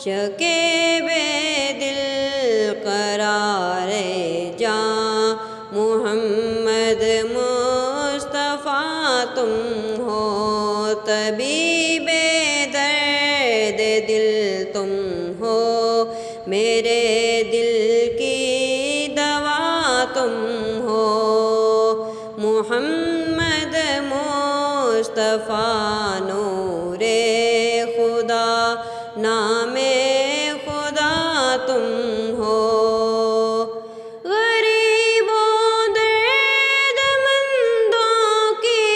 شکیب دل قرار جاں محمد مصطفیٰ تم ہو، طبیب درد دل تم ہو، میرے دل کی دوا تم ہو، محمد مصطفیٰ نور خدا نام خدا تم ہو، غریبوں درد مندوں کی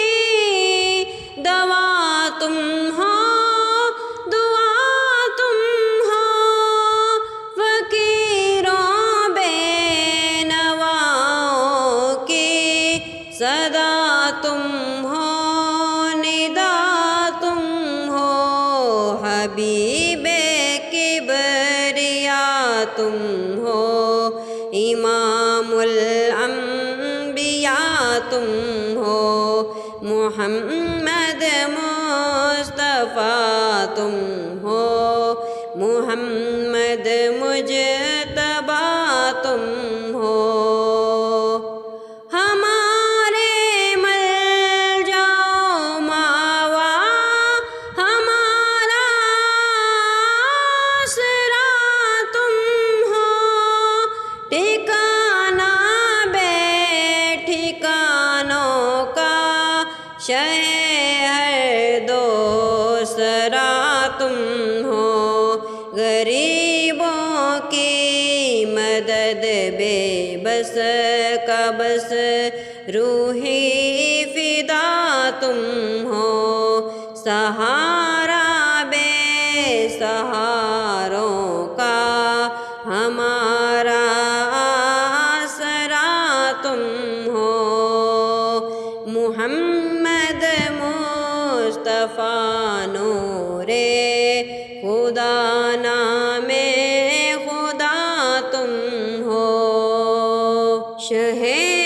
دوا تم ہو، دعا تم ہو، فقیروں بے نواؤں کی صدا تم ہو، ندا تم ہو، حبیب کبریا تم ہو، امام الانبیاء تم ہو، محمد مصطفیٰ تم ہو، محمد مجتبی تم ہو، ہمارے ملجا و مأویٰ، ہمارا آسرا تم ہو، ٹھکانہ بے ٹھکانوں کا شہر دوسرا تم ہو، غریبوں کی مدد بے بس کا بس روحی فدا تم ہو، سہارا بے سہاروں کا ہمارا آسرا تم ہو، محمد مصطفیٰ نور خدا نام خدا تم ہو، شہر